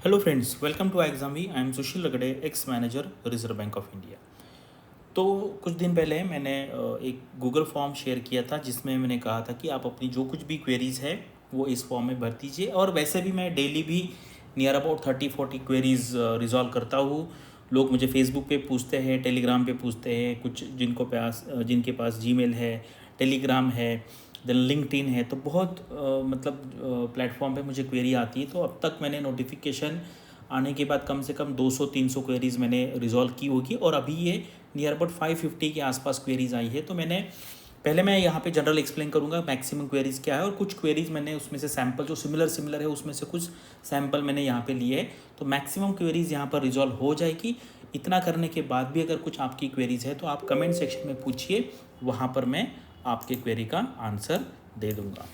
Hello friends, welcome to Examy. I am Sushil Ragade, ex manager, Reserve Bank of India. तो कुछ दिन पहले मैंने एक गूगल फॉर्म शेयर किया था जिसमें मैंने कहा था कि आप अपनी जो कुछ भी क्वेरीज़ है वो इस फॉर्म में भर दीजिए। और वैसे भी मैं डेली भी नियर अबाउट 30-40 क्वेरीज़ रिजॉल्व करता हूँ। लोग मुझे फेसबुक पे पूछते हैं, टेलीग्राम पे पूछते हैं, कुछ जिनके पास जीमेल है, टेलीग्राम है, देन लिंक्डइन है, तो बहुत प्लेटफॉर्म पे मुझे क्वेरी आती है। तो अब तक मैंने नोटिफिकेशन आने के बाद कम से कम 200-300 क्वेरीज़ मैंने रिजॉल्व की होगी। और अभी ये नियर अबाउट 550 के आसपास क्वेरीज़ आई है। तो मैं यहाँ पे जनरल एक्सप्लेन करूँगा मैक्सिमम क्वेरीज़ क्या है, और कुछ क्वेरीज़ मैंने उसमें से सैम्पल जो सिमिलर है उसमें से कुछ सैम्पल मैंने यहाँ पे लिए है। तो मैक्सिमम क्वेरीज़ यहाँ पर रिजॉल्व हो जाएगी। इतना करने के बाद भी अगर कुछ आपकी क्वेरीज़ है तो आप कमेंट सेक्शन में पूछिए, वहाँ पर मैं आपके क्वेरी का आंसर दे दूँगा।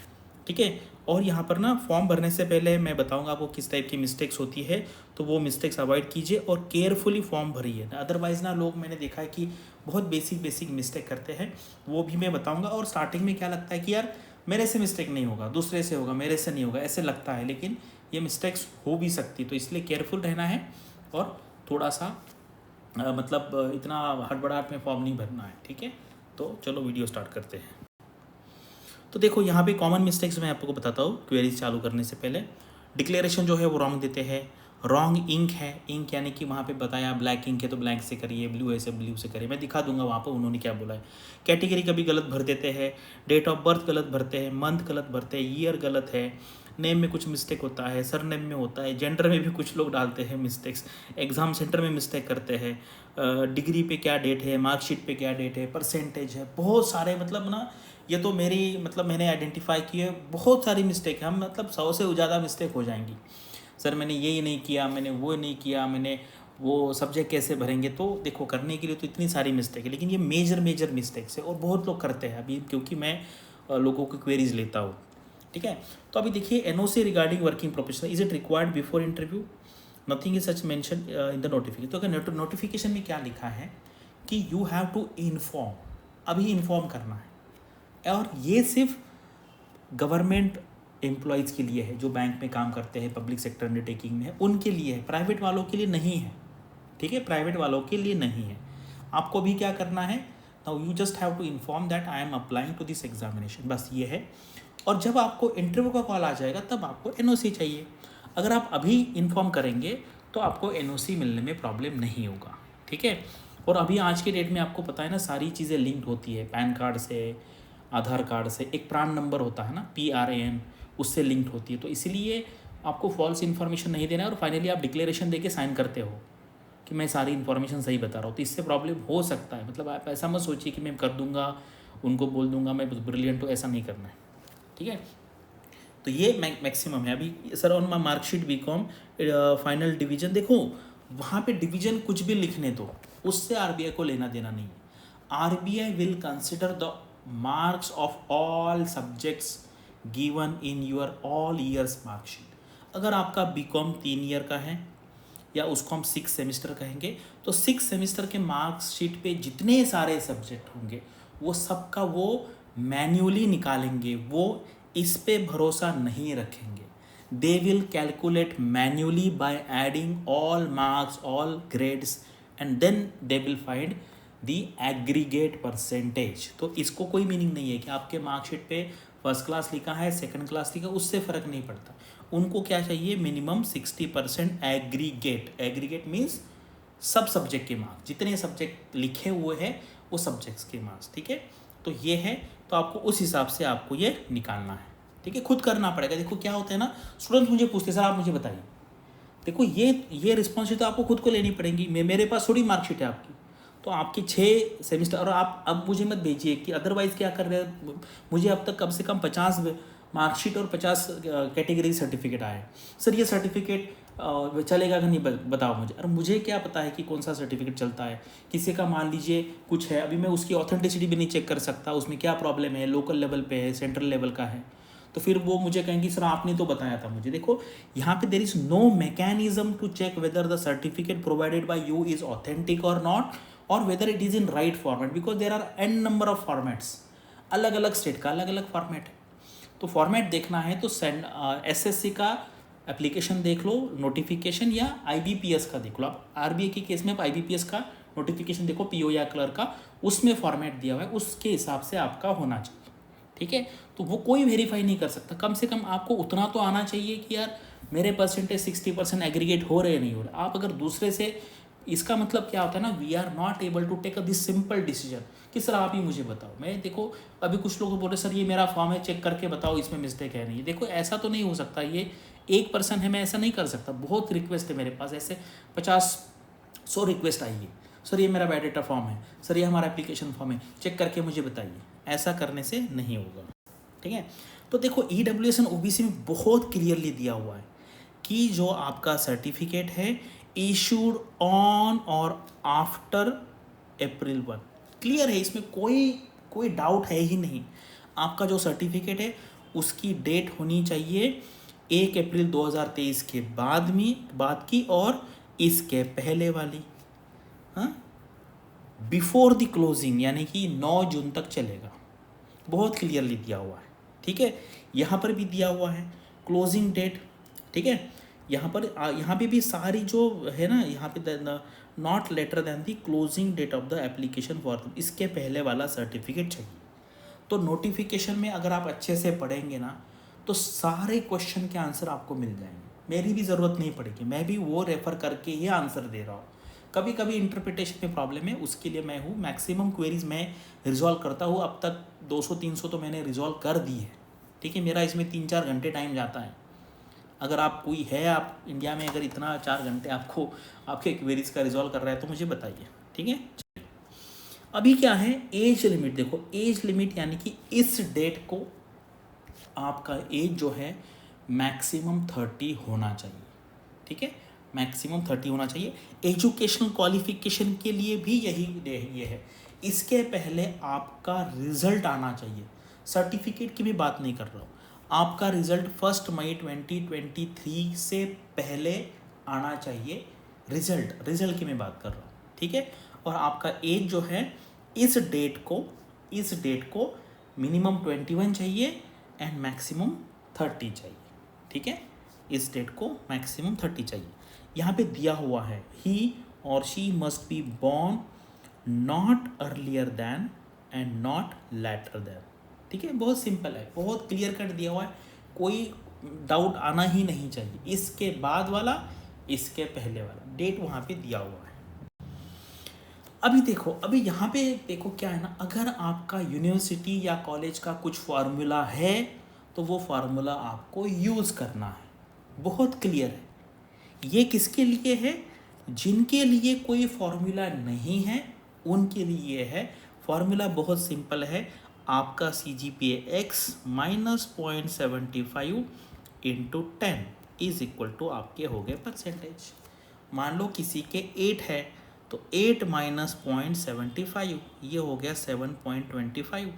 ठीक है। और यहाँ पर ना फॉर्म भरने से पहले मैं बताऊँगा आपको किस टाइप की मिस्टेक्स होती है, तो वो मिस्टेक्स अवॉइड कीजिए और केयरफुली फॉर्म भरिए। अदरवाइज़ ना लोग, मैंने देखा है कि बहुत बेसिक मिस्टेक करते हैं, वो भी मैं बताऊँगा। और स्टार्टिंग में क्या लगता है कि यार मेरे से मिस्टेक नहीं होगा, दूसरे से होगा, मेरे से नहीं होगा, ऐसे लगता है, लेकिन ये मिस्टेक्स हो भी सकती। तो इसलिए केयरफुल रहना है और थोड़ा सा इतना हड़बड़ाहट में फॉर्म नहीं भरना है। ठीक है। तो चलो वीडियो स्टार्ट करते हैं। तो देखो यहाँ पे कॉमन मिस्टेक्स मैं आपको बताता हूँ क्वेरीज चालू करने से पहले। डिक्लेरेशन जो है वो रॉन्ग देते हैं। रॉन्ग इंक है, इंक यानी कि वहाँ पे बताया ब्लैक इंक है तो ब्लैक से करिए, ब्लू है से ब्लू से करिए। मैं दिखा दूंगा वहाँ पर उन्होंने क्या बोला है। कैटेगरी कभी गलत भर देते हैं, डेट ऑफ बर्थ गलत भरते हैं, मंथ गलत भरते हैं, ईयर गलत है, नेम में कुछ मिस्टेक होता है, सर नेम में होता है, जेंडर में भी कुछ लोग डालते हैं मिस्टेक्स, एग्ज़ाम सेंटर में मिस्टेक करते हैं, डिग्री पे क्या डेट है, मार्कशीट पे क्या डेट है, परसेंटेज है, बहुत सारे ये तो मैंने आइडेंटिफाई किए बहुत सारी मिस्टेक है। हम 100 से ज़्यादा मिस्टेक हो जाएंगी। सर मैंने ये नहीं किया, मैंने वो नहीं किया, मैंने वो सब्जेक्ट कैसे भरेंगे। तो देखो करने के लिए तो इतनी सारी मिस्टेक है, लेकिन ये मेजर मिस्टेक्स है और बहुत लोग करते हैं अभी, क्योंकि मैं लोगों की क्वेरीज लेता हूँ। ठीक है। तो अभी देखिए, NOC regarding working professional, is it required before interview? Nothing is such mention in the notification. तो अगर नोटिफिकेशन में क्या लिखा है कि यू हैव टू इन्फॉर्म, अभी इन्फॉर्म करना है। और ये सिर्फ गवर्नमेंट एम्प्लॉयज़ के लिए है, जो बैंक में काम करते हैं, पब्लिक सेक्टर अंडरटेकिंग में है, उनके लिए है, प्राइवेट वालों के लिए नहीं है। ठीक है, प्राइवेट वालों के लिए नहीं है। आपको भी क्या करना है, now you just have to inform that I am applying to this examination, बस ये है। और जब आपको इंटरव्यू का कॉल आ जाएगा तब आपको एनओसी चाहिए। अगर आप अभी इन्फॉर्म करेंगे तो आपको एनओसी मिलने में प्रॉब्लम नहीं होगा। ठीक है। और अभी आज के डेट में आपको पता है ना, सारी चीज़ें लिंक्ड होती है, पैन कार्ड से, आधार कार्ड से, एक प्रान नंबर होता है ना, PRAN, उससे लिंक्ड होती है। तो इसीलिए आपको फॉल्स इन्फॉर्मेशन नहीं देना है। और फाइनली आप डिक्लेरेशन देके साइन करते हो कि मैं सारी इन्फॉर्मेशन सही बता रहा हूँ, तो इससे प्रॉब्लम हो सकता है। आप ऐसा मत सोचिए कि मैं कर दूंगा, उनको बोल दूंगा मैं ब्रिलियंट हूँ, ऐसा नहीं करना है। ठीक है। तो ये मैक्सिमम है। अभी sir on my marksheet BCom final division, देखो वहाँ पे डिवीजन कुछ भी लिखने दो, उससे RBI को लेना देना नहीं है। RBI will consider the marks of all subjects given in your all years marksheet. अगर आपका BCom 3 ईयर का है, या उसको हम 6 सेमिस्टर कहेंगे, तो 6 सेमिस्टर के मार्कशीट पे जितने सारे सब्जेक्ट होंगे वो सबका वो मैन्युअली निकालेंगे, वो इस पे भरोसा नहीं रखेंगे। They will calculate manually by adding all marks, all grades, and then they will find the aggregate percentage. तो इसको कोई मीनिंग नहीं है कि आपके मार्कशीट पे फर्स्ट क्लास लिखा है, सेकंड क्लास लिखा है, उससे फ़र्क नहीं पड़ता। उनको क्या चाहिए, मिनिमम 60% एग्रीगेट। एग्रीगेट मीन्स सब सब्जेक्ट के मार्क्स, जितने सब्जेक्ट लिखे हुए हैं वो सब्जेक्ट्स के मार्क्स। ठीक है। तो ये है, तो आपको उस हिसाब से आपको ये निकालना है। ठीक है, खुद करना पड़ेगा। देखो क्या होता है ना, स्टूडेंट मुझे पूछते सर आप मुझे बताइए, देखो ये रिस्पॉन्सिबिलिटी तो आपको खुद को लेनी पड़ेगी। मेरे पास थोड़ी मार्कशीट है आपकी, तो आपकी 6 सेमिस्टर, और आप अब मुझे मत भेजिए कि अदरवाइज़ क्या कर रहे हैं। मुझे अब तक कम से कम 50 मार्कशीट और 50 कैटेगरी सर्टिफिकेट आए। सर ये सर्टिफिकेट चलेगा कि नहीं, बताओ मुझे। और मुझे क्या पता है कि कौन सा सर्टिफिकेट चलता है। किसी का मान लीजिए कुछ है, अभी मैं उसकी ऑथेंटिसिटी भी नहीं चेक कर सकता, उसमें क्या प्रॉब्लम है, लोकल लेवल पे है, सेंट्रल लेवल का है, तो फिर वो मुझे कहेंगे सर आपने तो बताया था मुझे। देखो यहाँ पे there is no mechanism to check whether the certificate provided by you is authentic और नॉट, और whether it is in right format, because there are n number of formats, अलग अलग स्टेट का अलग अलग फॉर्मेट है। तो फॉर्मेट देखना है तो SSC का एप्लीकेशन देख लो, नोटिफिकेशन या आईबीपीएस का देख लो। आप आरबीआई के केस में आप आईबीपीएस का नोटिफिकेशन देखो, पीओ या क्लर्क का, उसमें फॉर्मेट दिया हुआ है, उसके हिसाब से आपका होना चाहिए। ठीक है, तो वो कोई वेरीफाई नहीं कर सकता। कम से कम आपको उतना तो आना चाहिए कि यार मेरे परसेंटेज 60% एग्रीगेट हो रहे हैं नहीं हो रहे। आप अगर दूसरे से, इसका मतलब क्या होता है ना, we are not able to take a this simple decision कि सर आप ही मुझे बताओ। मैं देखो अभी कुछ लोग बोल रहे सर ये मेरा फॉर्म है, चेक करके बताओ इसमें मिस्टेक है नहीं। देखो ऐसा तो नहीं हो सकता, ये 1% है, मैं ऐसा नहीं कर सकता। बहुत रिक्वेस्ट है मेरे पास, ऐसे 50-100 रिक्वेस्ट आई है, सर ये मेरा बायोडाटा फॉर्म है, सर ये हमारा एप्लीकेशन फॉर्म है, चेक करके मुझे बताइए। ऐसा करने से नहीं होगा। ठीक है, तो देखो EWS एंड OBC में बहुत क्लियरली दिया हुआ है कि जो आपका सर्टिफिकेट है इशूड ऑन और आफ्टर April 1, क्लियर है, इसमें कोई डाउट है ही नहीं। आपका जो सर्टिफिकेट है उसकी डेट होनी चाहिए 1 अप्रैल 2023 के बाद की, और इसके पहले वाली, हाँ, बिफोर द क्लोजिंग, यानी कि 9 जून तक चलेगा। बहुत क्लियरली दिया हुआ है। ठीक है, यहाँ पर भी दिया हुआ है क्लोजिंग डेट। ठीक है, यहाँ पे भी सारी जो है ना, यहाँ पे not later then the closing date of the application for, इसके पहले वाला सर्टिफिकेट चाहिए। तो नोटिफिकेशन में अगर आप अच्छे से पढ़ेंगे ना तो सारे क्वेश्चन के आंसर आपको मिल जाएंगे। मेरी भी ज़रूरत नहीं पड़ेगी, मैं भी वो रेफ़र करके ही आंसर दे रहा हूँ। कभी कभी इंटरप्रिटेशन में प्रॉब्लम है, उसके लिए मैं हूँ। मैक्सिमम क्वेरीज मैं रिजॉल्व करता हूँ। अब तक 200-300 तो मैंने रिजॉल्व कर दी है। ठीक है, मेरा इसमें 3-4 घंटे टाइम जाता है। अगर आप कोई है, आप इंडिया में अगर इतना 4 घंटे आपको आपके क्वेरीज का रिजॉल्व कर रहा है तो मुझे बताइए। ठीक है, अभी क्या है एज लिमिट, देखो एज लिमिट यानी कि इस डेट को आपका एज जो है मैक्सिमम 30 होना चाहिए। ठीक है, मैक्सिमम 30 होना चाहिए। एजुकेशनल क्वालिफिकेशन के लिए भी ये है। इसके पहले आपका रिजल्ट आना चाहिए। सर्टिफिकेट की भी बात नहीं कर रहा हूँ, आपका रिजल्ट 1 मई 2023 से पहले आना चाहिए। रिजल्ट की मैं बात कर रहा हूँ। ठीक है, और आपका एज जो है इस डेट को मिनिमम 21 चाहिए एंड मैक्सिमम 30 चाहिए। ठीक है, इस डेट को मैक्सिमम 30 चाहिए। यहाँ पे दिया हुआ है ही और she must be born not earlier than and not later than. ठीक है, बहुत सिंपल है, बहुत क्लियर कट दिया हुआ है, कोई डाउट आना ही नहीं चाहिए। इसके बाद वाला, इसके पहले वाला डेट वहाँ पे दिया हुआ है। अभी देखो, अभी यहाँ पे देखो क्या है ना, अगर आपका यूनिवर्सिटी या कॉलेज का कुछ फार्मूला है तो वो फार्मूला आपको यूज़ करना है। बहुत क्लियर है। ये किसके लिए है? जिनके लिए कोई फार्मूला नहीं है उनके लिए है। फार्मूला बहुत सिंपल है, आपका CGPA x minus 0.75 into 10 is equal to आपके हो गए परसेंटेज। मान लो किसी के 8 है तो 8 माइनस 0.75 ये हो गया 7.25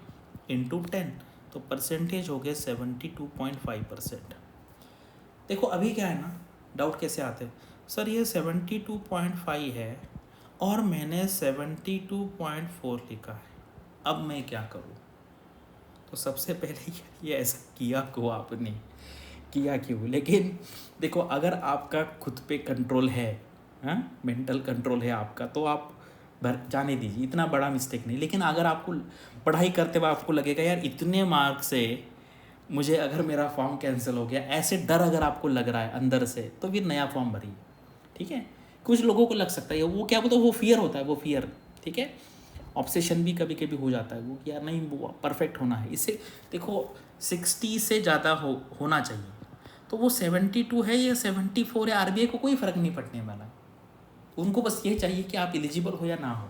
इंटू 10, तो परसेंटेज हो गया 72.5%। देखो अभी क्या है ना, डाउट कैसे आते हैं, सर ये 72.5 है और मैंने 72.4 लिखा है, अब मैं क्या करूँ? तो सबसे पहले ये ऐसा किया क्यों आपने, किया क्यों? लेकिन देखो अगर आपका खुद पे कंट्रोल है, हाँ मेंटल कंट्रोल है आपका, तो आप जाने दीजिए, इतना बड़ा मिस्टेक नहीं। लेकिन अगर आपको पढ़ाई करते हुए आपको लगेगा यार इतने मार्क से मुझे अगर मेरा फॉर्म कैंसिल हो गया, ऐसे डर अगर आपको लग रहा है अंदर से, तो फिर नया फॉर्म भरिए। ठीक है, कुछ लोगों को लग सकता है वो क्या बोलते हैं, वो फियर होता है, वो फियर, ठीक है, ऑब्सेशन भी कभी कभी हो जाता है वो कि यार नहीं वो परफेक्ट होना है। इससे देखो 60 से ज़्यादा होना चाहिए, तो वो 72 है या 74 है, आरबीआई को कोई फ़र्क नहीं पड़ने वाला। उनको बस ये चाहिए कि आप एलिजिबल हो या ना हो।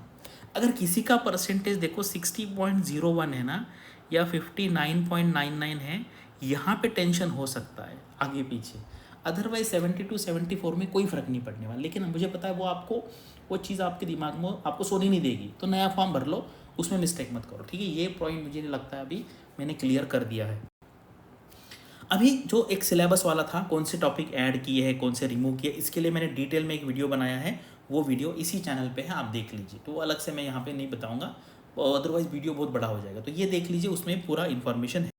अगर किसी का परसेंटेज देखो 60.01 है ना, या 59.99 है, यहाँ पे टेंशन हो सकता है आगे पीछे। अदरवाइज 72-74 में कोई फ़र्क नहीं पड़ने वाला। लेकिन मुझे पता है वो आपको, वो चीज़ आपके दिमाग में आपको सोने नहीं देगी, तो नया फॉर्म भर लो, उसमें मिस्टेक मत करो। ठीक है, ये पॉइंट मुझे नहीं लगता है अभी मैंने क्लियर कर दिया है। अभी जो एक सिलेबस वाला था, कौन से टॉपिक ऐड किए हैं, कौन से रिमूव किए, इसके लिए मैंने डिटेल में एक वीडियो बनाया है, वो वीडियो इसी चैनल पे है, आप देख लीजिए। तो वो अलग से मैं यहाँ पे नहीं बताऊँगा, अदरवाइज़ वीडियो बहुत बड़ा हो जाएगा, तो ये देख लीजिए, उसमें पूरा इन्फॉर्मेशन है।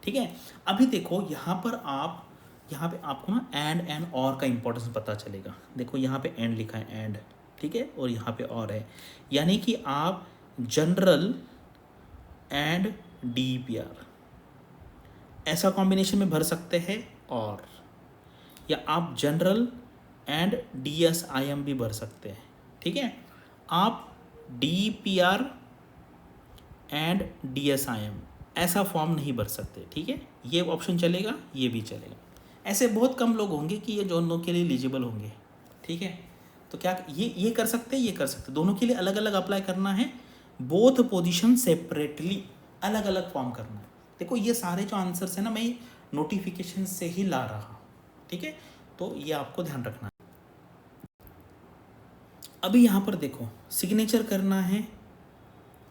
ठीक है, अभी देखो यहाँ पर आप यहाँ पे आपको ना एंड और का इंपॉर्टेंस पता चलेगा। देखो यहाँ पे एंड लिखा है, एंड, ठीक है, और यहाँ पे और है, यानी कि आप जनरल एंड डीपीआर ऐसा कॉम्बिनेशन में भर सकते हैं, और या आप जनरल एंड डीएसआईएम भी भर सकते हैं, ठीक है। आप डीपीआर एंड डीएसआईएम ऐसा फॉर्म नहीं भर सकते, ठीक है। ये ऑप्शन चलेगा, ये भी चलेगा। ऐसे बहुत कम लोग होंगे कि ये दोनों के लिए एलिजिबल होंगे, ठीक है। तो क्या ये कर सकते हैं, ये कर सकते हैं, दोनों के लिए अलग अलग अप्लाई करना है, बोथ पोजीशन सेपरेटली अलग अलग फॉर्म करना है। देखो ये सारे जो आंसर्स है ना, मैं नोटिफिकेशन से ही ला रहा हूँ, ठीक है, तो ये आपको ध्यान रखना है। अभी यहाँ पर देखो सिग्नेचर करना है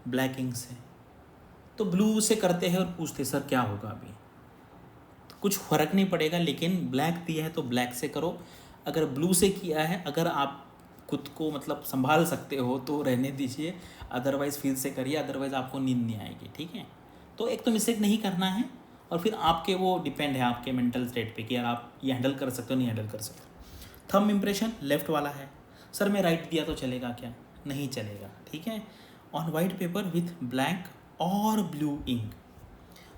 ब्लैक इंक से, तो ब्लू से करते हैं और पूछते सर क्या होगा। अभी तो कुछ फर्क नहीं पड़ेगा, लेकिन ब्लैक दिया है तो ब्लैक से करो। अगर ब्लू से किया है, अगर आप खुद को मतलब संभाल सकते हो तो रहने दीजिए, अदरवाइज़ फिर से करिए, अदरवाइज़ आपको नींद नहीं आएगी, ठीक है। तो एक तो मिस्टेक नहीं करना है, और फिर आपके वो डिपेंड है आपके मेंटल स्टेट पे कि यार आप ये हैंडल कर सकते हो नहीं हैंडल कर सकते। थंब इम्प्रेशन लेफ्ट वाला है, सर मैं राइट दिया तो चलेगा क्या, नहीं चलेगा, ठीक है। On white paper with black और ब्लू इंक,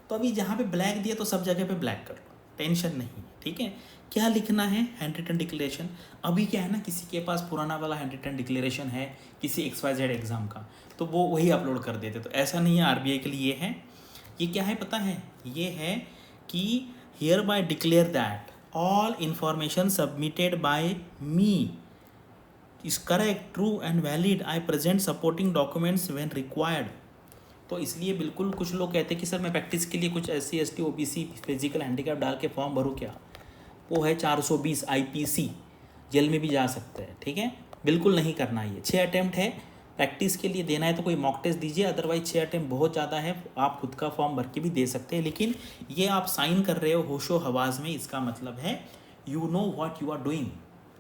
तो अभी जहाँ पे ब्लैक दिया तो सब जगह पे ब्लैक कर लो, टेंशन नहीं, ठीक है। क्या लिखना है, हैंड रिटन डिक्लेरेशन। अभी क्या है ना, किसी के पास पुराना वाला हैंड रिटन डिक्लेरेशन है किसी XYZ एग्ज़ाम का, तो वो वही अपलोड कर देते, तो ऐसा नहीं है, RBI के लिए है। ये क्या है पता है, ये है कि here bye declare that all information submitted by me is correct, true and valid, I present supporting documents when required. तो इसलिए बिल्कुल कुछ लोग कहते हैं कि सर मैं प्रैक्टिस के लिए कुछ SC ST OBC physical handicap डाल के फॉर्म भरूँ क्या, वो है 420 IPC, जेल में भी जा सकते हैं, ठीक है। बिल्कुल नहीं करना, ये 6 अटैम्प्ट है, प्रैक्टिस के लिए देना है तो कोई मॉक टेस्ट दीजिए, अदरवाइज 6 अटैम्प्ट बहुत ज़्यादा है, आप खुद का फॉर्म भर के भी दे सकते हैं। लेकिन ये आप साइन कर रहे हो होशो हवास में, इसका मतलब है you know what you are doing.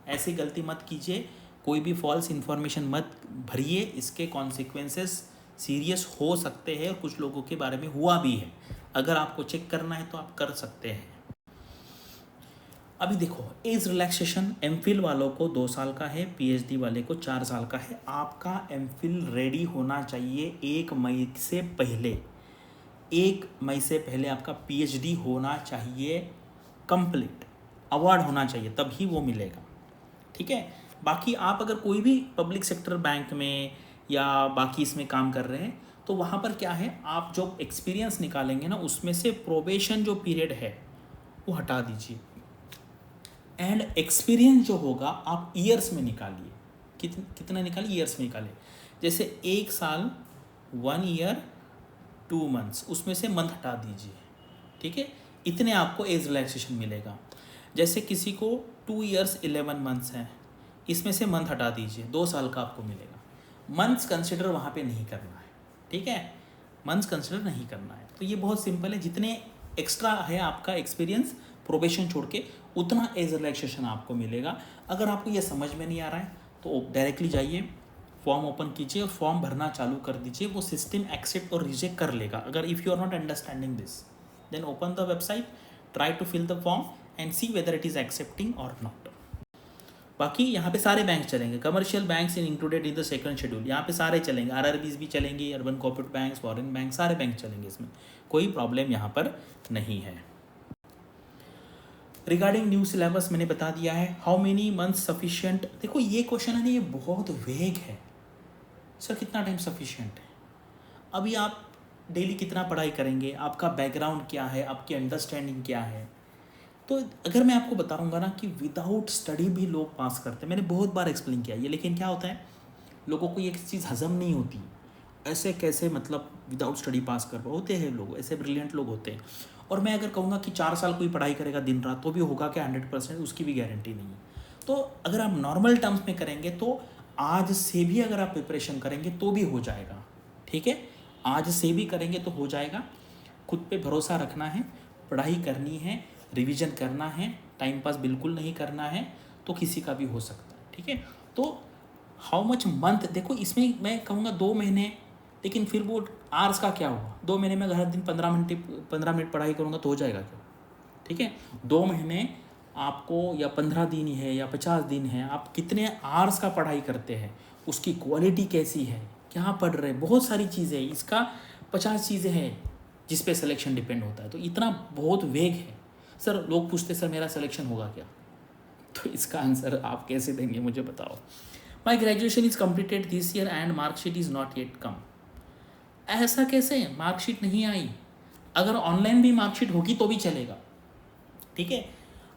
ऐसी गलती मत कीजिए, कोई भी फॉल्स इन्फॉर्मेशन मत भरिए, इसके कॉन्सिक्वेंसेस सीरियस हो सकते हैं, और कुछ लोगों के बारे में हुआ भी है। अगर आपको चेक करना है तो आप कर सकते हैं। अभी देखो एज रिलैक्सेशन, MPhil वालों को 2 साल का है, PhD वाले को 4 साल का है। आपका MPhil रेडी होना चाहिए 1 मई से पहले, 1 मई से पहले आपका PhD होना चाहिए कंप्लीट, अवार्ड होना चाहिए, तभी वो मिलेगा, ठीक है। बाकी आप अगर कोई भी पब्लिक सेक्टर बैंक में या बाकी इसमें काम कर रहे हैं, तो वहाँ पर क्या है, आप जो एक्सपीरियंस निकालेंगे ना, उसमें से प्रोबेशन जो पीरियड है वो हटा दीजिए, एंड एक्सपीरियंस जो होगा आप ईयर्स में निकालिए। कितना निकालिए, ईयर्स में निकालिए। जैसे 1 साल 1 ईयर 2 मंथ्स, उसमें से मंथ हटा दीजिए, ठीक है, इतने आपको एज रिलैक्सेशन मिलेगा। जैसे किसी को 2 ईयर्स 11 मंथ्स हैं, इसमें से मंथ हटा दीजिए, 2 साल का आपको मिलेगा। मंथ्स कंसिडर वहाँ पे नहीं करना है, ठीक है, मंथ्स कंसिडर नहीं करना है। तो ये बहुत सिंपल है, जितने एक्स्ट्रा है आपका एक्सपीरियंस प्रोबेशन छोड़ के, उतना एज रिलैक्सेशन आपको मिलेगा। अगर आपको ये समझ में नहीं आ रहा है तो डायरेक्टली जाइए, फॉर्म ओपन कीजिए और फॉर्म भरना चालू कर दीजिए, वो सिस्टम एक्सेप्ट और रिजेक्ट कर लेगा। अगर if you are not understanding this, then open the website, try to fill the form and see whether it is accepting और नॉट। बाकी यहाँ पे सारे बैंक चलेंगे, commercial banks included in the second schedule, यहाँ पे सारे चलेंगे, RRBs भी चलेंगी, urban cooperative banks, foreign bank, सारे बैंक चलेंगे, इसमें कोई प्रॉब्लम यहाँ पर नहीं है। रिगार्डिंग न्यू सिलेबस मैंने बता दिया है। हाउ मेनी मंथ्स सफिशिएंट, देखो ये क्वेश्चन है ना, ये बहुत वेग है, सर कितना टाइम सफिशिएंट है। अभी आप डेली कितना पढ़ाई करेंगे, आपका बैकग्राउंड क्या है, आपकी अंडरस्टैंडिंग क्या है। तो अगर मैं आपको बताऊंगा ना कि विदाउट स्टडी भी लोग पास करते हैं, मैंने बहुत बार एक्सप्लेन किया ये, लेकिन क्या होता है लोगों को ये चीज़ हजम नहीं होती, ऐसे कैसे मतलब विदाउट स्टडी पास कर पाए, होते हैं लोग ऐसे ब्रिलियंट लोग होते हैं। और मैं अगर कहूँगा कि 4 साल कोई पढ़ाई करेगा दिन रात तो भी होगा क्या 100%, उसकी भी गारंटी नहीं है। तो अगर आप नॉर्मल टर्म्स में करेंगे तो आज से भी अगर आप प्रिपरेशन करेंगे तो भी हो जाएगा, ठीक है, आज से भी करेंगे तो हो जाएगा। खुद पे भरोसा रखना है, पढ़ाई करनी है, रिवीजन करना है, टाइम पास बिल्कुल नहीं करना है, तो किसी का भी हो सकता है, ठीक है। तो हाउ मच मंथ, देखो इसमें मैं कहूँगा 2 महीने, लेकिन फिर वो आवर्स का क्या होगा, 2 महीने में हर दिन 15 मिनट पढ़ाई करूँगा तो हो जाएगा क्या, ठीक है। 2 महीने आपको या 15 दिन है या 50 दिन है, आप कितने आवर्स का पढ़ाई करते हैं, उसकी क्वालिटी कैसी है, क्या पढ़ रहे हैं, बहुत सारी चीज़ें, इसका 50 चीज़ें हैं जिस पे सिलेक्शन डिपेंड होता है। तो इतना बहुत वेग है। सर लोग पूछते सर मेरा सिलेक्शन होगा क्या, तो इसका आंसर आप कैसे देंगे मुझे बताओ। My graduation is completed this year and marksheet is not yet कम। ऐसा कैसे, मार्कशीट नहीं आई? अगर ऑनलाइन भी मार्कशीट होगी तो भी चलेगा, ठीक है।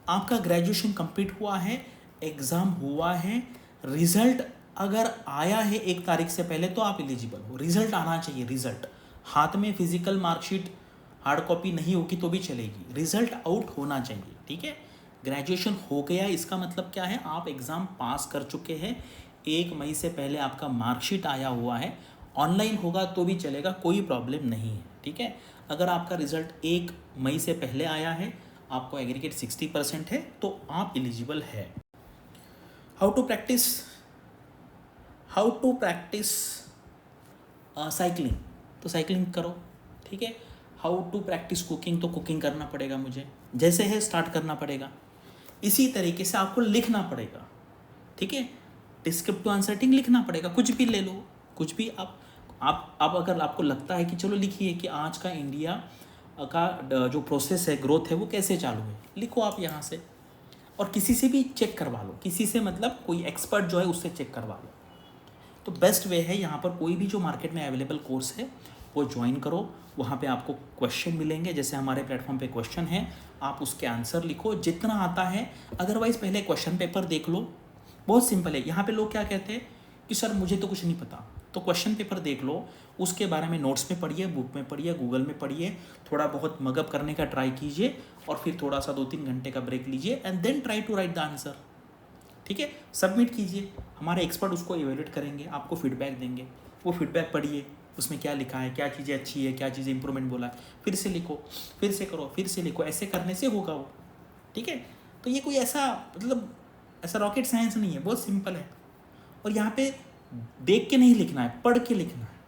आपका ग्रेजुएशन कंप्लीट हुआ है, एग्ज़ाम हुआ है, रिजल्ट अगर आया है 1 तारीख से पहले तो आप एलिजिबल हो। रिजल्ट आना चाहिए, रिजल्ट हाथ में, फिजिकल मार्कशीट हार्ड कॉपी नहीं होगी तो भी चलेगी, रिजल्ट आउट होना चाहिए, ठीक है। ग्रेजुएशन हो गया, इसका मतलब क्या है, आप एग्ज़ाम पास कर चुके हैं, 1 मई से पहले आपका मार्कशीट आया हुआ है। ऑनलाइन होगा तो भी चलेगा, कोई प्रॉब्लम नहीं है, ठीक है। अगर आपका रिजल्ट 1 मई से पहले आया है, आपको एग्रीगेट 60% है, तो आप एलिजिबल है। हाउ टू प्रैक्टिस साइकिलिंग, तो साइकिलिंग करो, ठीक है। हाउ टू प्रैक्टिस कुकिंग, तो कुकिंग करना पड़ेगा मुझे, जैसे है स्टार्ट करना पड़ेगा। इसी तरीके से आपको लिखना पड़ेगा, ठीक है। डिस्क्रिप्टिव आंसर्टिंग लिखना पड़ेगा, कुछ भी ले लो, कुछ भी आप अगर आपको लगता है कि चलो लिखिए कि आज का इंडिया का जो प्रोसेस है, ग्रोथ है, वो कैसे चालू है, लिखो आप यहाँ से। और किसी से भी चेक करवा लो, किसी से मतलब कोई एक्सपर्ट जो है उससे चेक करवा लो। तो बेस्ट वे है, यहाँ पर कोई भी जो मार्केट में अवेलेबल कोर्स है वो ज्वाइन करो। वहाँ पे आपको क्वेश्चन मिलेंगे, जैसे हमारे प्लेटफॉर्म पे क्वेश्चन है, आप उसके आंसर लिखो जितना आता है। अदरवाइज़ पहले क्वेश्चन पेपर देख लो, बहुत सिंपल है। यहाँ पे लोग क्या कहते हैं कि सर मुझे तो कुछ नहीं पता, तो क्वेश्चन पेपर देख लो, उसके बारे में नोट्स में पढ़िए, बुक में पढ़िए, गूगल में पढ़िए, थोड़ा बहुत मगअप करने का ट्राई कीजिए, और फिर थोड़ा सा 2-3 घंटे का ब्रेक लीजिए and then try to write the answer, ठीक है। सबमिट कीजिए, हमारे एक्सपर्ट उसको इवेल्युएट करेंगे, आपको फीडबैक देंगे। वो फीडबैक पढ़िए, उसमें क्या लिखा है, क्या चीज़ें अच्छी है, क्या चीज़ें इंप्रूवमेंट बोला है, फिर से लिखो, फिर से करो, फिर से लिखो। ऐसे करने से होगा वो, ठीक है। तो ये कोई ऐसा मतलब ऐसा रॉकेट साइंस नहीं है, बहुत सिंपल है। और यहाँ पे देख के नहीं लिखना है, पढ़ के लिखना है।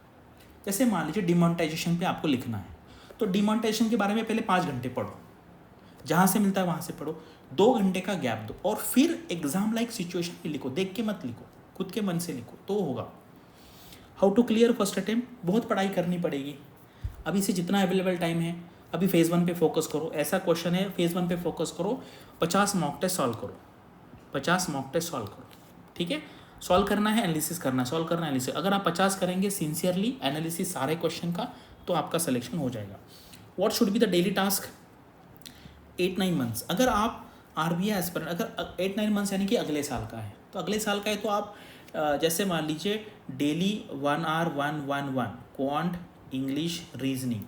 जैसे मान लीजिए डिमोनेटाइजेशन पे आपको लिखना है, तो डिमोनेटाइजेशन के बारे में पहले 5 घंटे पढ़ो, जहाँ से मिलता है वहाँ से पढ़ो, 2 घंटे का गैप दो, और फिर एग्जाम लाइक सिचुएशन में लिखो, देख के मत लिखो, खुद के मन से लिखो, तो होगा। How to clear first attempt, बहुत पढ़ाई करनी पड़ेगी। अभी से जितना अवेलेबल टाइम है, अभी फेज़ 1 पे फोकस करो। ऐसा क्वेश्चन है, फेज़ 1 पे फोकस करो, 50 मॉक टेस्ट सॉल्व करो, 50 मॉक टेस्ट सॉल्व करो, ठीक है। सॉल्व करना है, एनालिसिस करना है, सॉल्व करना है, एनालिसिस। अगर आप 50 करेंगे सिंसियरली एनालिसिस सारे क्वेश्चन का, तो आपका सिलेक्शन हो जाएगा। What should be the daily task, 8-9 months. अगर आप RBI एस्पिरेंट, अगर 8-9 मंथ्स यानी कि अगले साल का है, तो अगले साल का है तो आप जैसे मान लीजिए daily 1 hour 1-1-1 quant, English, reasoning,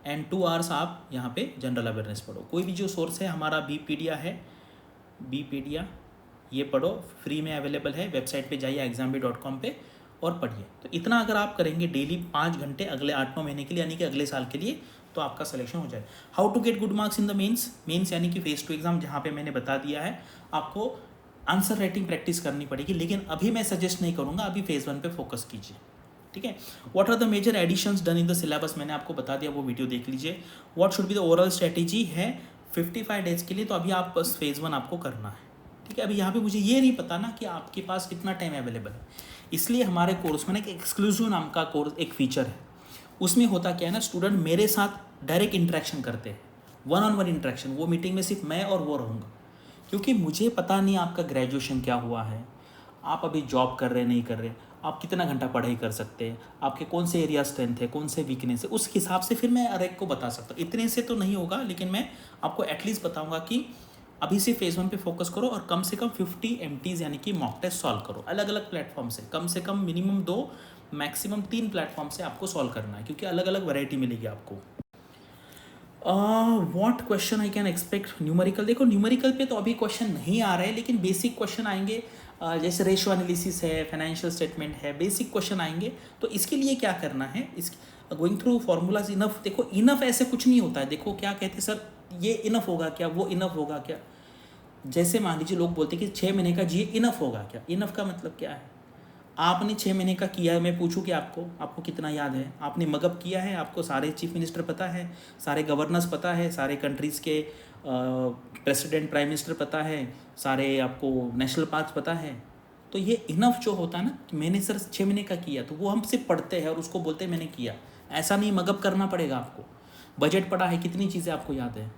and 2 hours आप यहाँ पे जनरल अवेयरनेस पढ़ो। कोई भी जो सोर्स है, हमारा बीपीडिया है, बीपीडिया, ये पढ़ो, फ्री में अवेलेबल है, वेबसाइट पे जाइए exambay.com पे और पढ़िए। तो इतना अगर आप करेंगे डेली 5 घंटे अगले 8-9 महीने के लिए, यानी कि अगले साल के लिए, तो आपका सिलेक्शन हो जाए। How to get good marks in the mains यानी कि फेज़ 2 एग्जाम, जहाँ पे मैंने बता दिया है आपको आंसर राइटिंग प्रैक्टिस करनी पड़ेगी, लेकिन अभी मैं सजेस्ट नहीं करूँगा, अभी फेज़ 1 पे फोकस कीजिए, ठीक है। What are the major additions done in the syllabus, मैंने आपको बता दिया, वो वीडियो देख लीजिए। What should be the overall strategy है 55 डेज़ के लिए, तो अभी आप बस फेज़ 1 आपको करना है, ठीक है। अभी यहाँ पे मुझे ये नहीं पता ना कि आपके पास कितना टाइम अवेलेबल है, इसलिए हमारे कोर्स में ना एक एक्सक्लूसिव नाम का कोर्स, एक फीचर है। उसमें होता क्या है ना, स्टूडेंट मेरे साथ डायरेक्ट इंटरेक्शन करते हैं, 1-on-1 इंटरेक्शन। वो मीटिंग में सिर्फ मैं और वो रहूँगा, क्योंकि मुझे पता नहीं आपका ग्रेजुएशन क्या हुआ है, आप अभी जॉब कर रहे नहीं कर रहे, आप कितना घंटा पढ़ाई कर सकते हैं, आपके कौन से एरिया स्ट्रेंथ है, कौन से वीकनेस है, उस हिसाब से फिर मैं हर एक को बता सकता हूँ। इतने से तो नहीं होगा, लेकिन मैं आपको एटलीस्ट बताऊँगा कि अभी से फेज़ 1 पे फोकस करो, और कम से कम 50 MTs यानी कि मॉक टेस्ट सॉल्व करो, अलग अलग प्लेटफॉर्म से कम मिनिमम 2 मैक्सिमम 3 प्लेटफॉर्म से आपको सॉल्व करना है, क्योंकि अलग अलग वैरायटी मिलेगी आपको। What question I can expect numerical, देखो न्यूमेरिकल पे तो अभी क्वेश्चन नहीं आ रहे हैं, लेकिन बेसिक क्वेश्चन आएंगे, जैसे रेशियो एनालिसिस है, फाइनेंशियल स्टेटमेंट है, बेसिक क्वेश्चन आएंगे। तो इसके लिए क्या करना है, इस गोइंग थ्रू फॉर्मूलाज इनफ। देखो इनफ ऐसे कुछ नहीं होता है, देखो क्या कहते हैं सर, ये इनफ होगा क्या, वो इनफ होगा क्या। जैसे मान लीजिए लोग बोलते हैं कि 6 महीने का GA इनफ होगा क्या, इनफ का मतलब क्या है। आपने 6 महीने का किया है, मैं पूछूं कि आपको कितना याद है, आपने मगअप किया है, आपको सारे चीफ मिनिस्टर पता है, सारे गवर्नर्स पता है, सारे कंट्रीज़ के प्रेसिडेंट प्राइम मिनिस्टर पता है, सारे आपको नेशनल पार्क पता है, तो ये इनफ जो होता है ना कि मैंने सर 6 महीने का किया, तो वो हम सिर्फ पढ़ते हैं और उसको बोलते हैं मैंने किया। ऐसा नहीं, मगअप करना पड़ेगा आपको। बजट पढ़ा है, कितनी चीज़ें आपको याद है?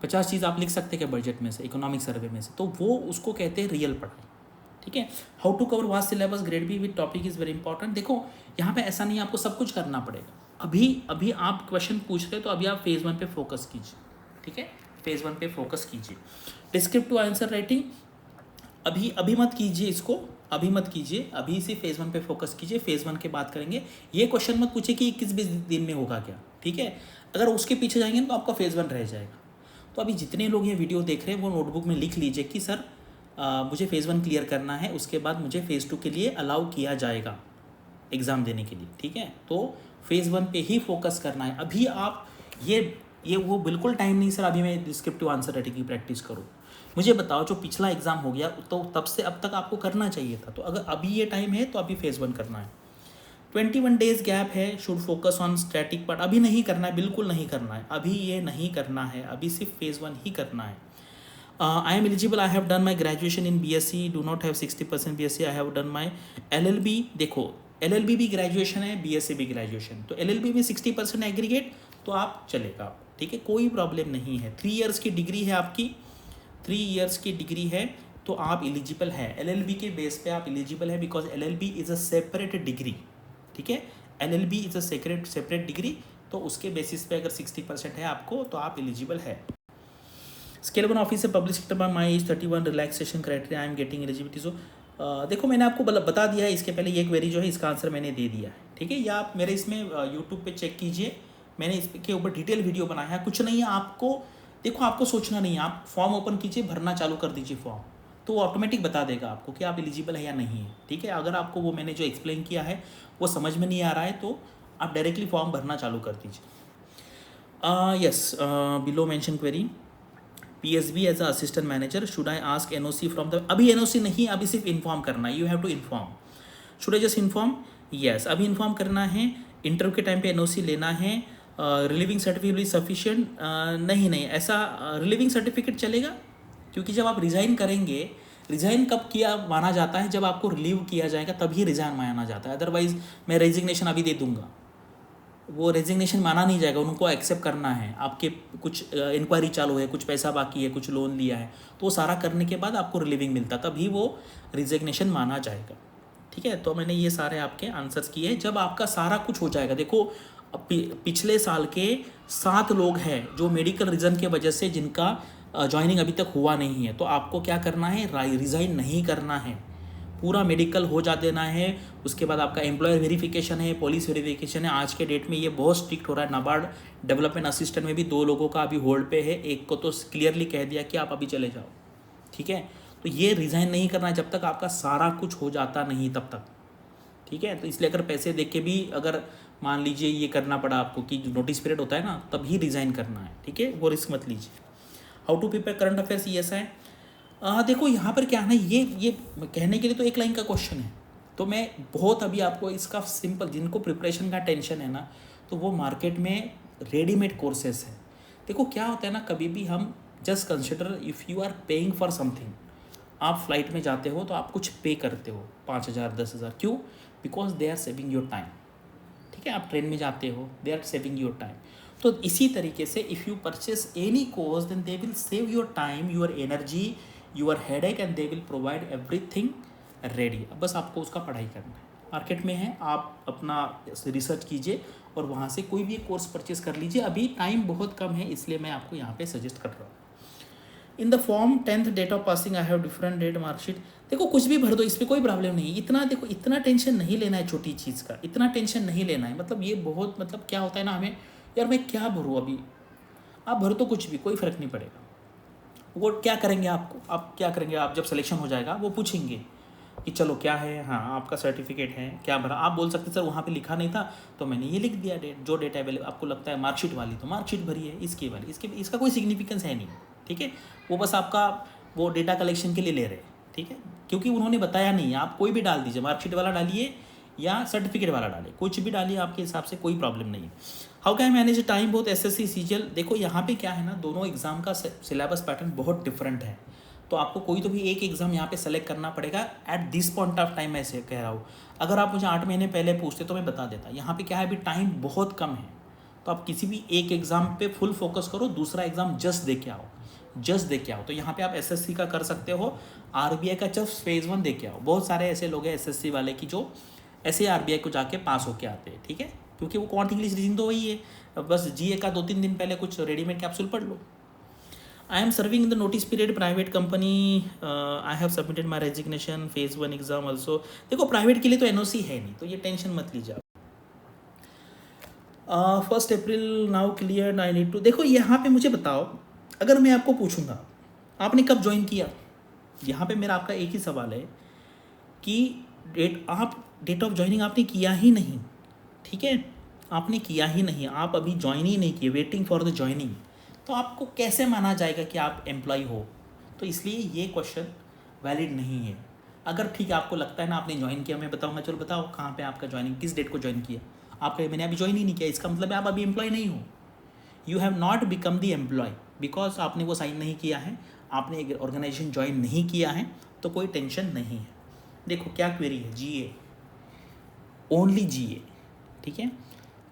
50 चीज़ आप लिख सकते हैं क्या बजट में से, इकोनॉमिक सर्वे में से? तो वो उसको कहते हैं रियल पढ़ाई। ठीक है। How to cover vast syllabus grade B with topic is very important. देखो यहाँ पे ऐसा नहीं, आपको सब कुछ करना पड़ेगा। अभी आप क्वेश्चन पूछ रहे हैं तो अभी आप फेज़ 1 पे फोकस कीजिए। ठीक है, फेज़ 1 पे फोकस कीजिए। डिस्क्रिप्टिव आंसर राइटिंग अभी मत कीजिए, इसको अभी मत कीजिए, अभी से फेज़ 1 पे फोकस कीजिए। फेज़ 1 के बात करेंगे। ये क्वेश्चन मत पूछिए कि 21-20 दिन में होगा क्या। ठीक है, अगर उसके पीछे जाएंगे तो आपका फेज़ 1 रह जाएगा। तो अभी जितने लोग ये वीडियो देख रहे हैं वो नोटबुक में लिख लीजिए कि सर मुझे फेज़ 1 क्लियर करना है, उसके बाद मुझे फेज़ 2 के लिए अलाउ किया जाएगा एग्ज़ाम देने के लिए। ठीक है, तो फेज़ 1 पे ही फोकस करना है। अभी आप ये वो बिल्कुल टाइम नहीं सर अभी मैं डिस्क्रिप्टिव आंसर राइटिंग की प्रैक्टिस करूँ। मुझे बताओ, जो पिछला एग्ज़ाम हो गया तो तब से अब तक आपको करना चाहिए था। तो अगर अभी ये टाइम है तो अभी फेज़ 1 करना है। 21 डेज गैप है, should focus on static part. अभी नहीं करना है, बिल्कुल नहीं करना है, अभी ये नहीं करना है, अभी सिर्फ फेज़ 1 ही करना है। I am eligible, I have done my graduation in BSc, do not have 60% BSc, I have done my LLB। देखो LLB भी ग्रेजुएशन है, BSc भी ग्रेजुएशन, तो LLB में 60% एग्रीगेट तो आप चलेगा। ठीक है, कोई प्रॉब्लम नहीं है। 3 इयर्स की डिग्री है आपकी, 3 इयर्स की डिग्री है तो आप एलिजिबल है। LLB के बेस पे आप एलिजिबल है, because LLB is a separate degree. ठीक है, LLB is a separate degree, तो उसके बेसिस पे अगर 60% है आपको तो आप एलिजिबल है। स्केल 1 ऑफिस से publish by my age 31 relaxation criteria, I am getting eligibility. So देखो मैंने आपको बता दिया है इसके पहले, ये क्वेरी जो है इसका आंसर मैंने दे दिया है। ठीक है, या आप मेरे इसमें यूट्यूब पे चेक कीजिए, मैंने इसके ऊपर डिटेल वीडियो बनाया है। कुछ नहीं है आपको, देखो आपको सोचना नहीं है, आप फॉर्म ओपन कीजिए, भरना चालू कर दीजिए फॉर्म, तो वो ऑटोमेटिक बता देगा आपको कि आप एलिजिबल है या नहीं है। ठीक है, अगर आपको वो मैंने जो एक्सप्लेन किया है वो समझ में नहीं आ रहा है तो आप डायरेक्टली फॉर्म भरना चालू कर दीजिए। Yes, below mention query, PSB as a assistant manager, should I ask NOC from the? अभी NOC नहीं, अभी सिर्फ इन्फॉर्म करना है, you have to inform. Should I just inform? Yes, अभी इन्फॉर्म करना है। इंटरव्यू के टाइम पे NOC लेना है। Relieving certificate sufficient? नहीं, ऐसा रिलीविंग सर्टिफिकेट चलेगा, क्योंकि जब आप रिज़ाइन करेंगे, रिज़ाइन कब किया माना जाता है? जब आपको रिलीव किया जाएगा तभी रिज़ाइन माना जाता है। अदरवाइज मैं रेजिग्नेशन अभी दे दूंगा, वो रेजिग्नेशन माना नहीं जाएगा, उनको एक्सेप्ट करना है। आपके कुछ इंक्वायरी चालू है, कुछ पैसा बाकी है, कुछ लोन लिया है, तो वो सारा करने के बाद आपको रिलीविंग मिलता, तभी वो रिजिग्नेशन माना जाएगा। ठीक है, तो मैंने ये सारे आपके आंसर्स किए। जब आपका सारा कुछ हो जाएगा, देखो पिछले साल के 7 लोग हैं जो मेडिकल रीज़न के वजह से जिनका ज्वाइनिंग अभी तक हुआ नहीं है, तो आपको क्या करना है? रिज़ाइन नहीं करना है, पूरा मेडिकल हो जा देना है। उसके बाद आपका एम्प्लॉयर वेरिफिकेशन है, पुलिस वेरिफिकेशन है। आज के डेट में ये बहुत स्ट्रिक्ट हो रहा है। नाबार्ड डेवलपमेंट असिस्टेंट में भी 2 लोगों का अभी होल्ड पे है, एक को तो क्लियरली कह दिया कि आप अभी चले जाओ। ठीक है, तो ये रिज़ाइन नहीं करना है जब तक आपका सारा कुछ हो जाता नहीं तब तक। ठीक है, तो इसलिए अगर पैसे देख के भी अगर मान लीजिए ये करना पड़ा आपको कि नोटिस पीरियड होता है ना, तभी रिज़ाइन करना है। ठीक है, वो रिस्क मत लीजिए। How to prepare current affairs ESI? देखो यहाँ पर क्या है ना, ये कहने के लिए तो एक लाइन का क्वेश्चन है, तो मैं बहुत अभी आपको इसका सिंपल, जिनको प्रिपरेशन का टेंशन है ना, तो वो मार्केट में रेडीमेड कोर्सेस है। देखो क्या होता है ना, कभी भी हम just consider if you are paying for something, आप फ्लाइट में जाते हो तो आप कुछ पे करते हो 5,000 10,000, क्यों? Because they are saving your time. ठीक है, आप ट्रेन में जाते हो, they are saving your time. तो इसी तरीके से if you purchase any course then they will save your time, your energy, your headache, and they will provide everything ready. अब बस आपको उसका पढ़ाई करना है। मार्केट में है, आप अपना रिसर्च कीजिए और वहाँ से कोई भी कोर्स परचेस कर लीजिए। अभी टाइम बहुत कम है, इसलिए मैं आपको यहाँ पे सजेस्ट कर रहा हूँ। In the form 10th date of passing I have different date marksheet. देखो कुछ भी भर दो, इस पर कोई प्रॉब्लम नहीं। इतना देखो, इतना टेंशन नहीं लेना है छोटी चीज़ का, इतना टेंशन नहीं लेना है। मतलब ये बहुत, मतलब क्या होता है ना, हमें यार मैं क्या भरूँ अभी, आप भर तो कुछ भी, कोई फ़र्क नहीं पड़ेगा। वो क्या करेंगे आपको, आप क्या करेंगे, आप जब सिलेक्शन हो जाएगा वो पूछेंगे कि चलो क्या है, हाँ आपका सर्टिफिकेट है, क्या भरा। आप बोल सकते सर वहाँ पे लिखा नहीं था तो मैंने ये लिख दिया डेट, जो डेट अवेलेबल आपको लगता है मार्कशीट वाली तो मार्कशीट भरी है, इसकी वाली इसका कोई सिग्निफिकेंस है नहीं। ठीक है, वो बस आपका वो डेटा कलेक्शन के लिए ले रहे हैं। ठीक है, क्योंकि उन्होंने बताया नहीं, आप कोई भी डाल दीजिए, मार्कशीट वाला डालिए या सर्टिफिकेट वाला डालें, कुछ भी डालिए, आपके हिसाब से कोई प्रॉब्लम नहीं है। How can manage time both SSC CGL? देखो यहाँ पे क्या है ना, दोनों एग्जाम का सिलेबस पैटर्न बहुत डिफरेंट है, तो आपको कोई तो भी एक एग्ज़ाम यहाँ पे सेलेक्ट करना पड़ेगा at this point of time. मैं ऐसे कह रहा हूँ, अगर आप मुझे 8 महीने पहले पूछते तो मैं बता देता। यहाँ पे क्या है, अभी टाइम बहुत कम है, तो आप किसी भी एक एग्ज़ाम पे फुल फोकस करो, दूसरा एग्ज़ाम जस्ट दे के आओ, जस्ट दे के आओ। तो यहाँ पे आप एसएससी का कर सकते हो, आरबीआई का जस्ट फेज़ 1 दे के आओ। बहुत सारे ऐसे लोग हैं एसएससी वाले की जो ऐसे आरबीआई को जाके पास होके आते हैं, ठीक है, क्योंकि वो क्वांट इंग्लिश रीजनिंग तो वही है, बस जीए का 2-3 दिन पहले कुछ रेडीमेड कैप्सूल पढ़ लो। I am serving in the notice period private company, I have submitted my resignation, phase 1 exam also. देखो प्राइवेट के लिए तो एनओसी है नहीं, तो ये टेंशन मत लीजिए आप। 1 April now clear, I need to. देखो यहाँ पे मुझे बताओ, अगर मैं आपको पूछूंगा आपने कब ज्वाइन किया, यहाँ पे मेरा आपका एक ही सवाल है कि डेट ऑफ ज्वाइनिंग आपने किया ही नहीं, ठीक है, आपने किया ही नहीं, आप अभी ज्वाइन ही नहीं किए, वेटिंग फॉर द ज्वाइनिंग, तो आपको कैसे माना जाएगा कि आप एम्प्लॉय हो? तो इसलिए ये क्वेश्चन वैलिड नहीं है। अगर ठीक है आपको लगता है ना आपने ज्वाइन किया, मैं बताऊंगा, चलो बताओ कहाँ पे आपका ज्वाइनिंग, किस डेट को ज्वाइन किया, आप कहे मैंने अभी ज्वाइन ही नहीं किया, इसका मतलब है आप अभी एम्प्लॉय नहीं हो, you have not become the employ, because आपने वो साइन नहीं किया है, आपने एक ऑर्गेनाइजेशन ज्वाइन नहीं किया है, तो कोई टेंशन नहीं है। देखो क्या क्वेरी है, जीए, ओनली जीए, ठीक है।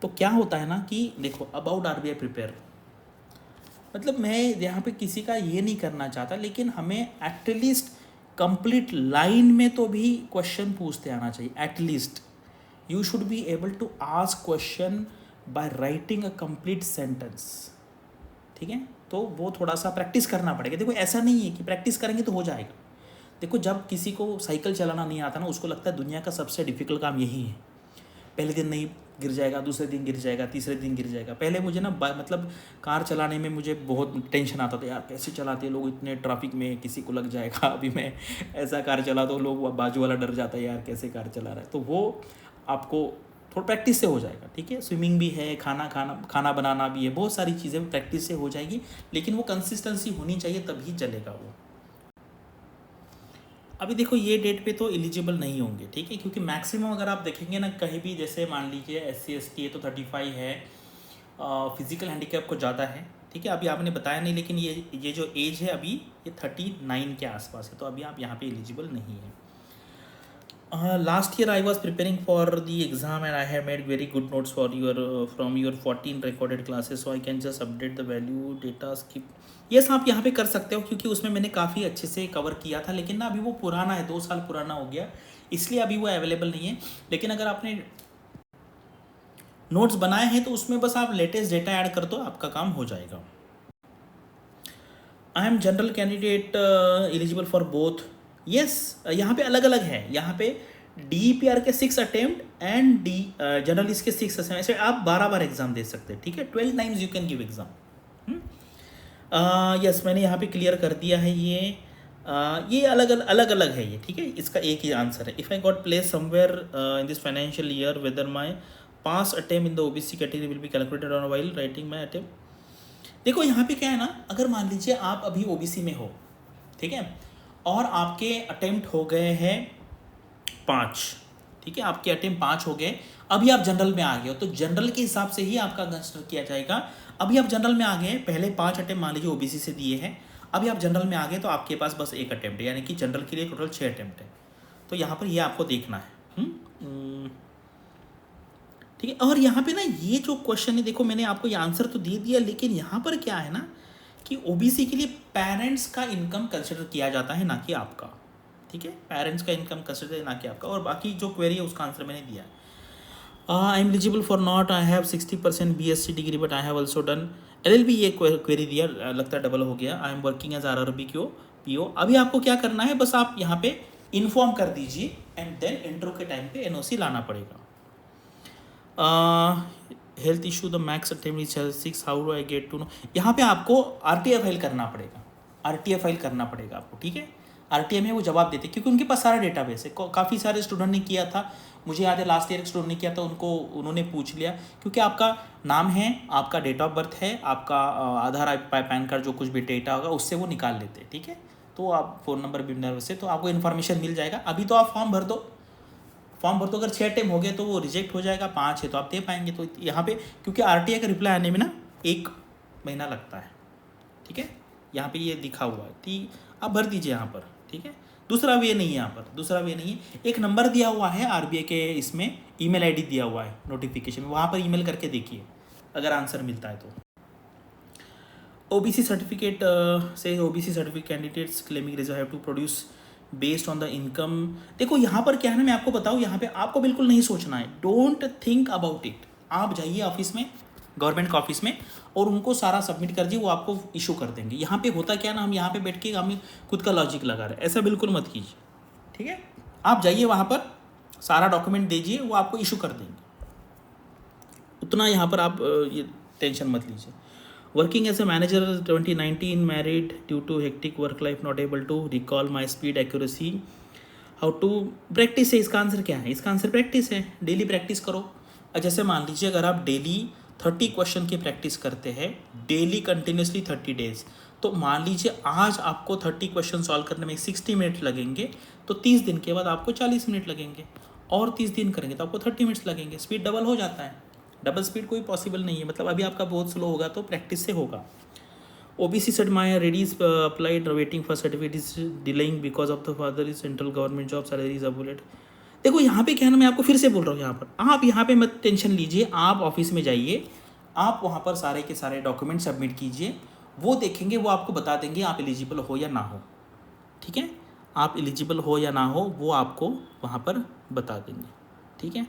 तो क्या होता है ना कि देखो अबाउट आरबीआई प्रिपेयर, मतलब मैं यहाँ पे किसी का ये नहीं करना चाहता, लेकिन हमें एटलीस्ट कंप्लीट लाइन में तो भी क्वेश्चन पूछते आना चाहिए। At least you should be able to ask question by writing a complete sentence, ठीक है। तो वो थोड़ा सा प्रैक्टिस करना पड़ेगा। देखो ऐसा नहीं है कि प्रैक्टिस करेंगे तो हो जाएगा। देखो जब किसी को साइकिल चलाना नहीं आता ना, उसको लगता है दुनिया का सबसे डिफिकल्ट काम यही है, पहले दिन नहीं गिर जाएगा, दूसरे दिन गिर जाएगा, तीसरे दिन गिर जाएगा। पहले मुझे ना मतलब कार चलाने में मुझे बहुत टेंशन आता था, यार कैसे चलाते हैं लोग इतने ट्रैफिक में, किसी को लग जाएगा। अभी मैं ऐसा कार चला तो लोग बाजू वाला डर जाता है, यार कैसे कार चला रहा है। तो वो आपको थोड़ा प्रैक्टिस से हो जाएगा, ठीक है। स्विमिंग भी है, खाना बनाना भी है, बहुत सारी चीज़ें प्रैक्टिस से हो जाएगी, लेकिन वो कंसिस्टेंसी होनी चाहिए, तभी चलेगा वो। अभी देखो ये डेट पे तो एलिजिबल नहीं होंगे, ठीक है, क्योंकि मैक्सिमम अगर आप देखेंगे ना कहीं भी, जैसे मान लीजिए SC ST है तो 35 है, फिजिकल हैंडीकैप को ज़्यादा है, ठीक है। अभी आपने बताया नहीं, लेकिन ये जो एज है अभी ये 39 के आसपास है, तो अभी आप यहाँ पे एलिजिबल नहीं है। Last year I was preparing for the exam and I have made very good notes for your from your 14 recorded classes, so I can just update the value data skip. Yes आप यहाँ पे कर सकते हो, क्योंकि उसमें मैंने काफ़ी अच्छे से कवर किया था, लेकिन ना अभी वो पुराना है, 2 साल पुराना हो गया, इसलिए अभी वो अवेलेबल नहीं है। लेकिन अगर आपने नोट्स बनाए हैं तो उसमें बस आप लेटेस्ट डेटा ऐड कर दो, आपका काम हो जाएगा। I am general candidate eligible for both. Yes यहाँ पे अलग अलग है, यहाँ पे DEPR के 6 अटेम्प्ट एंड जर्नलिस्ट के 6 अटेम्प्ट, ऐसे आप 12 बार एग्जाम दे सकते हैं, ठीक है। 12 times you can give exam. Yes मैंने यहाँ पे क्लियर कर दिया है ये अलग अलग है ये, ठीक है, इसका एक ही आंसर है। If I got place somewhere in this financial year whether my pass attempt in the OBC category will be calculated on while writing my attempt. देखो यहाँ पे क्या है ना, अगर मान लीजिए आप अभी OBC में हो, ठीक है, और आपके अटेम्प्ट हो गए हैं 5, ठीक है, आपके अटेम्प्ट 5 हो गए, अभी आप जनरल में आ गए हो, तो जनरल के हिसाब से ही आपका कंसिडर किया जाएगा। अभी आप जनरल में आ गए, पहले 5 अटेम्प्ट मान लीजिए OBC से दिए हैं, अभी आप जनरल में आ गए तो आपके पास बस 1 अटेम्प्ट है, यानी कि जनरल के लिए टोटल 6 अटेम्प्ट है। तो यहाँ पर ये आपको देखना है, ठीक है। और यहाँ पे ना ये जो क्वेश्चन है, देखो मैंने आपको ये आंसर तो दे दिया, लेकिन यहाँ पर क्या है ना कि OBC के लिए पेरेंट्स का इनकम कंसिडर किया जाता है, ना कि आपका, ठीक है, पेरेंट्स का इनकम कंसिडर ना कि आपका। और बाकी जो क्वेरी है उसका आंसर मैंने दिया है। I am eligible for not, I have 60% BSc degree but I have also done LLB, ये क्वेरी दिया, लगता है डबल हो गया। I am working as RRB PO। अभी आपको क्या करना है, बस आप यहाँ पे इन्फॉर्म कर दीजिए एंड देन इंटरव्यू के टाइम पे NOC लाना पड़ेगा। Health issue the max attempt is 6, how do I get to know? यहाँ पे आपको RTI फाइल करना पड़ेगा, RTI फाइल करना पड़ेगा आपको, ठीक है। RTI में वो जवाब देते, क्योंकि उनके पास सारा डेटाबेस है। काफ़ी सारे स्टूडेंट ने किया था, मुझे याद है लास्ट ईयर एक स्टूडेंट ने किया था, उन्होंने पूछ लिया, क्योंकि आपका नाम है, आपका डेट ऑफ बर्थ है, आपका आधार पैन कार्ड जो कुछ भी डेटा होगा उससे वो निकाल लेते हैं, ठीक है। तो आप फ़ोन नंबर भी से, तो आपको इन्फॉर्मेशन मिल जाएगा। अभी तो आप फॉर्म भर दो, फॉर्म भर तो अगर 6 अटेम्प्ट हो गए तो वो रिजेक्ट हो जाएगा, 5 है तो आप दे पाएंगे। तो यहाँ पे क्योंकि RTI का रिप्लाई आने में ना 1 महीना लगता है, ठीक है, यहाँ पे ये लिखा हुआ है, तो आप भर दीजिए यहाँ पर, ठीक है। दूसरा वे नहीं है, यहाँ पर दूसरा वे नहीं है। एक नंबर दिया हुआ है RBI के, इसमें ईमेल ID दिया हुआ है नोटिफिकेशन, वहाँ पर ईमेल करके देखिए अगर आंसर मिलता है तो। OBC सर्टिफिकेट से OBC certificate candidates claiming reserve have to produce based on the income. देखो यहाँ पर क्या है ना, मैं आपको बताऊँ, यहाँ पे आपको बिल्कुल नहीं सोचना है, डोंट थिंक अबाउट इट। आप जाइए ऑफिस में, गवर्नमेंट का ऑफिस में, और उनको सारा सबमिट कर दिए, वो आपको इशू कर देंगे। यहाँ पे होता क्या ना, हम यहाँ पे बैठ के हम खुद का लॉजिक लगा रहे हैं, ऐसा बिल्कुल मत कीजिए, ठीक है। आप जाइए वहाँ पर, सारा डॉक्यूमेंट दीजिए, वो आपको इशू कर देंगे। उतना यहाँ पर आप ये टेंशन मत लीजिए। Working as a manager 2019, married, due to hectic work life, not able to recall my speed accuracy, how to practice है। इसका आंसर क्या है? इसका आंसर प्रैक्टिस है, डेली प्रैक्टिस करो। जैसे मान लीजिए अगर आप डेली 30 क्वेश्चन की प्रैक्टिस करते हैं, डेली कंटिन्यूसली 30 डेज, तो मान लीजिए आज आपको 30 क्वेश्चन सॉल्व करने में 60 मिनट लगेंगे, तो 30 दिन के बाद आपको 40 मिनट लगेंगे, और 30 दिन करेंगे तो आपको 30 मिनट्स लगेंगे। स्पीड डबल हो जाता है। डबल स्पीड कोई पॉसिबल नहीं है, मतलब अभी आपका बहुत स्लो होगा तो प्रैक्टिस से होगा। OBC said my already applied waiting for certificate is delaying because of the father is central government job, salary is above it। देखो यहाँ पे क्या है ना, मैं आपको फिर से बोल रहा हूँ, यहाँ पर आप यहाँ पे मत टेंशन लीजिए। आप ऑफिस में जाइए, आप वहाँ पर सारे के सारे डॉक्यूमेंट सबमिट कीजिए, वो देखेंगे, वो आपको बता देंगे आप एलिजिबल हो या ना हो, ठीक है। आप एलिजिबल हो या ना हो वो आपको वहाँ पर बता देंगे, ठीक है।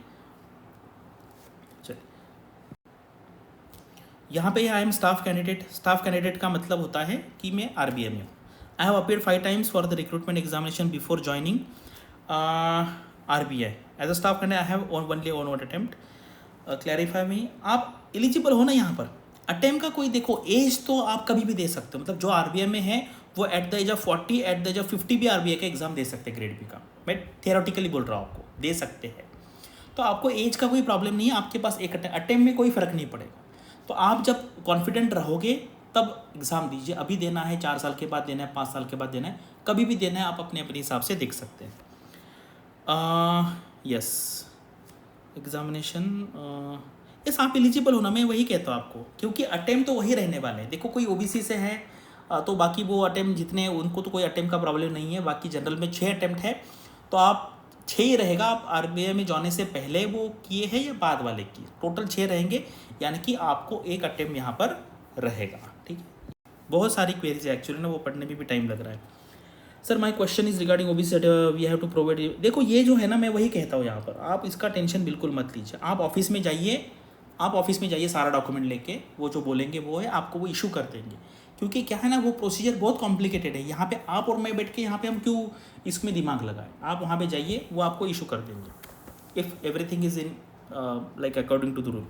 यहाँ पे I am staff candidate. Staff candidate का मतलब होता है कि मैं RBI में हूँ। I have appeared 5 times for the recruitment examination before joining RBI as a staff candidate. I have only one attempt. Clarify me, आप एलिजिबल हो ना यहाँ पर। अटेम्प्ट का कोई देखो एज तो आप कभी भी दे सकते हो, मतलब जो RBI में है वो at the age of 40, at the age of 50 भी RBI का एग्जाम दे सकते हैं, ग्रेड बी का। मैं थियोरेटिकली बोल रहा हूँ, आपको दे सकते हैं, तो आपको एज का कोई प्रॉब्लम नहीं है। आपके पास एक अटेम्प्ट में कोई फ़र्क नहीं पड़ेगा। तो आप जब कॉन्फिडेंट रहोगे तब एग्ज़ाम दीजिए। अभी देना है, 4 साल के बाद देना है, 5 साल के बाद देना है, कभी भी देना है, आप अपने अपने हिसाब से देख सकते हैं। यस, एग्जामिनेशन, यस, आप एलिजिबल होना, मैं वही कहता हूँ आपको, क्योंकि अटेम्प्ट तो वही रहने वाले हैं। देखो कोई OBC से है तो बाकी वो अटेम्प्ट जितने, उनको तो कोई अटेम्प्ट का प्रॉब्लम नहीं है। बाकी जनरल में 6 अटेम्प्ट है, तो आप 6 ही रहेगा। आप RBI में जाने से पहले वो किए हैं या बाद वाले किए, टोटल 6 रहेंगे, यानी कि आपको एक अटेम्प्ट यहाँ पर रहेगा, ठीक है। बहुत सारी क्वेरीज है एक्चुअली ना, वो पढ़ने में भी टाइम लग रहा है। Sir my question is regarding OBC we have to provide. देखो ये जो है ना, मैं वही कहता हूँ यहाँ पर, आप इसका टेंशन बिल्कुल मत लीजिए। आप ऑफिस में जाइए, आप ऑफिस में जाइए, सारा डॉक्यूमेंट लेके, वो जो बोलेंगे वो है, आपको वो इशू कर देंगे। क्योंकि क्या है ना, वो प्रोसीजर बहुत कॉम्प्लिकेटेड है। यहाँ पे आप और मैं बैठ के यहाँ पे हम क्यों इसमें दिमाग लगाए। आप वहाँ पे जाइए, वो आपको इशू कर देंगे if everything is in like according to the rule.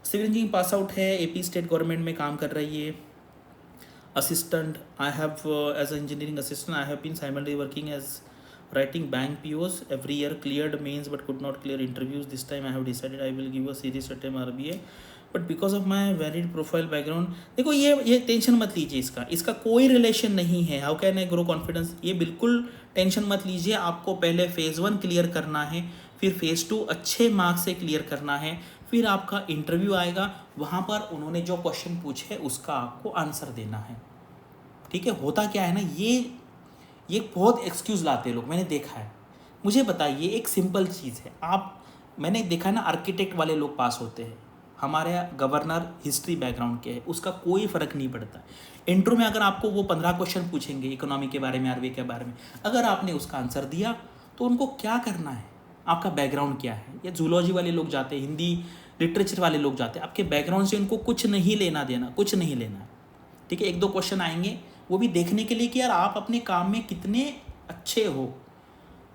Civil engineering pass out है, AP स्टेट गवर्नमेंट में काम कर रही है। Assistant, I have as a engineering assistant I have been simultaneously working as writing bank POs every year, cleared mains but could not clear interviews. This time I have decided I will give a serious attempt RBI but because of my varied profile background। देखो ये tension मत लीजिए, इसका कोई relation नहीं है। How can I grow confidence, ये बिल्कुल टेंशन मत लीजिए। आपको पहले फेज़ 1 क्लियर करना है, फिर फेज़ 2 अच्छे मार्क्स से क्लियर करना है, फिर आपका इंटरव्यू आएगा, वहाँ पर उन्होंने जो क्वेश्चन पूछे उसका आपको आंसर देना है, ठीक है। होता क्या है ना, ये बहुत एक्सक्यूज़ लाते हैं लोग, मैंने देखा है। मुझे बताइए, एक सिंपल चीज़ है, मैंने देखा है ना, आर्किटेक्ट वाले लोग पास होते हैं, हमारे गवर्नर हिस्ट्री बैकग्राउंड के है, उसका कोई फ़र्क नहीं पड़ता। इंटरव्यू में अगर आपको वो 15 क्वेश्चन पूछेंगे इकोनॉमी के बारे में, RBI के बारे में, अगर आपने उसका आंसर दिया तो उनको क्या करना है, आपका बैकग्राउंड क्या है। या जूलॉजी वाले लोग जाते हैं, हिंदी लिटरेचर वाले लोग जाते हैं, आपके बैकग्राउंड से उनको कुछ नहीं लेना देना, कुछ नहीं लेना है, ठीक है। 1-2 क्वेश्चन आएंगे, वो भी देखने के लिए कि यार आप अपने काम में कितने अच्छे हो,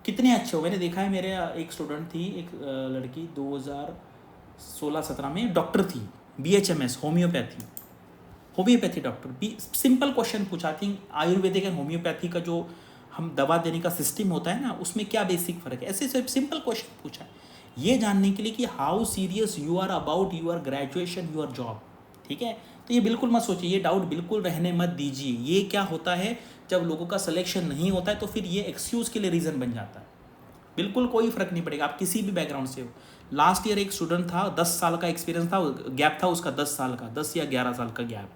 कितने अच्छे हो। मैंने देखा है, मेरे एक स्टूडेंट थी, एक लड़की 2016-17 में डॉक्टर थी, BHMS होम्योपैथी डॉक्टर भी। सिंपल क्वेश्चन पूछा थी, आयुर्वेदिक एंड होम्योपैथी का जो हम दवा देने का सिस्टम होता है ना, उसमें क्या बेसिक फ़र्क है, ऐसे सिंपल क्वेश्चन पूछा है, ये जानने के लिए कि how serious you are about your graduation, your job, ठीक है। तो ये बिल्कुल मत सोचिए, ये डाउट बिल्कुल रहने मत दीजिए। ये क्या होता है, जब लोगों का सिलेक्शन नहीं होता है तो फिर ये एक्सक्यूज़ के लिए रीज़न बन जाता है। बिल्कुल कोई फ़र्क नहीं पड़ेगा, आप किसी भी बैकग्राउंड से हो। लास्ट ईयर एक स्टूडेंट था, 10 साल का एक्सपीरियंस था, गैप था उसका 10 साल का, 10 या 11 साल का गैप,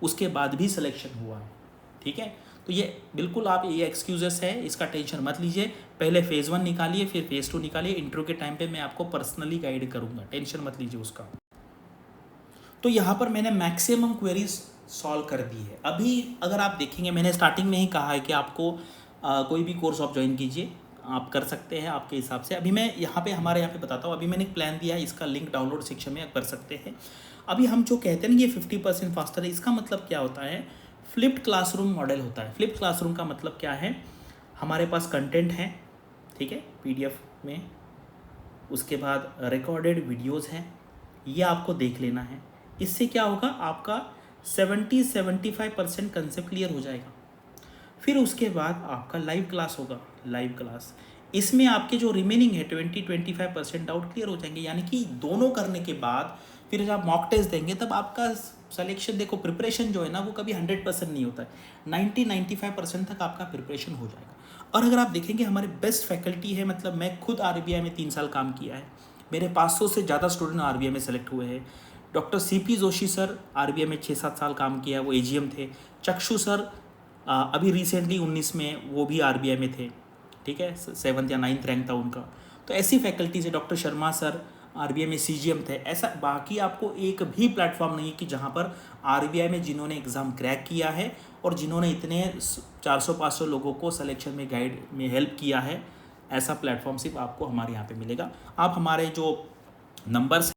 उसके बाद भी सिलेक्शन हुआ है। ठीक है, तो ये बिल्कुल आप ये एक्सक्यूजेस है, इसका टेंशन मत लीजिए। पहले फेज़ 1 निकालिए, फिर फेज़ 2 निकालिए। इंटरव्यू के टाइम पे मैं आपको पर्सनली गाइड करूँगा, टेंशन मत लीजिए उसका। तो यहाँ पर मैंने मैक्सिमम क्वेरीज सॉल्व कर दी है। अभी अगर आप देखेंगे, मैंने स्टार्टिंग में ही कहा है कि आपको कोई भी कोर्स आप ज्वाइन कीजिए, आप कर सकते हैं आपके हिसाब से। अभी मैं यहाँ पे हमारे यहाँ पे बताता हूँ, अभी मैंने एक प्लान दिया है, इसका लिंक डाउनलोड सेक्शन में आप कर सकते हैं। अभी हम जो कहते हैं ना ये 50% फास्टर है, इसका मतलब क्या होता है? फ्लिप्ड क्लासरूम मॉडल होता है। फ्लिप्ड क्लासरूम का मतलब क्या है? हमारे पास कंटेंट है, ठीक है, PDF में, उसके बाद रिकॉर्डेड वीडियोज़ हैं, ये आपको देख लेना है। इससे क्या होगा? आपका 70-75% कंसेप्ट क्लियर हो जाएगा। फिर उसके बाद आपका लाइव क्लास होगा, लाइव क्लास। इसमें आपके जो रिमेनिंग है 20-25% डाउट क्लियर हो जाएंगे। यानी कि दोनों करने के बाद फिर जब आप मॉक टेस्ट देंगे तब आपका सिलेक्शन, देखो प्रिपरेशन जो है ना वो कभी 100% नहीं होता है, 90-95% तक आपका प्रिपरेशन हो जाएगा। और अगर आप देखेंगे हमारे बेस्ट फैकल्टी है, मतलब मैं खुद RBI में 3 साल काम किया है, मेरे 500 से ज़्यादा स्टूडेंट RBI में सेलेक्ट हुए हैं। Doctor CP Joshi sir RBI में 6-7 साल काम किया है, वो AGM थे। चक्षु सर अभी रिसेंटली 19 में वो भी RBI में थे, ठीक है, 7th या 9th रैंक था उनका। तो ऐसी फैकल्टीज है। डॉक्टर शर्मा सर RBI में CGM थे। ऐसा बाकी आपको एक भी प्लेटफॉर्म नहीं कि जहाँ पर RBI में जिन्होंने एग्ज़ाम क्रैक किया है और जिन्होंने इतने 400-500 लोगों को सिलेक्शन में गाइड में हेल्प किया है, ऐसा प्लेटफॉर्म सिर्फ आपको हमारे यहाँ पे मिलेगा। आप हमारे जो नंबर्स,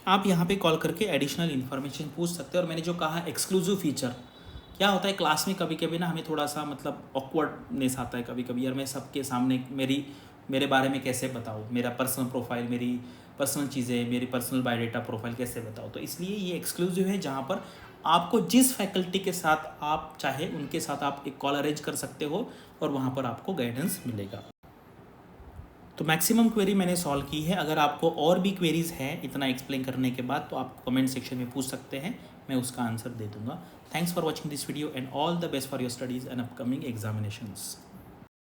आप यहाँ पे कॉल करके एडिशनल इन्फॉर्मेशन पूछ सकते हैं। और मैंने जो कहा एक्सक्लूसिव फीचर, क्या होता है क्लास में कभी कभी ना हमें थोड़ा सा मतलब ऑकवर्डनेस आता है कभी कभी, यार मैं सबके सामने मेरे बारे में कैसे बताऊँ, मेरा पर्सनल प्रोफाइल, मेरी पर्सनल चीज़ें, मेरी पर्सनल बायोडाटा प्रोफाइल कैसे बताऊँ। तो इसलिए ये एक्सक्लूसिव है, जहाँ पर आपको जिस फैकल्टी के साथ आप चाहे उनके साथ आप एक कॉल अरेंज कर सकते हो और वहाँ पर आपको गाइडेंस मिलेगा। तो मैक्सिमम क्वेरी मैंने सॉल्व की है। अगर आपको और भी क्वेरीज हैं इतना एक्सप्लेन करने के बाद तो आप कमेंट सेक्शन में पूछ सकते हैं, मैं उसका आंसर दे दूंगा। Thanks for watching this video and all the best for your studies and upcoming examinations.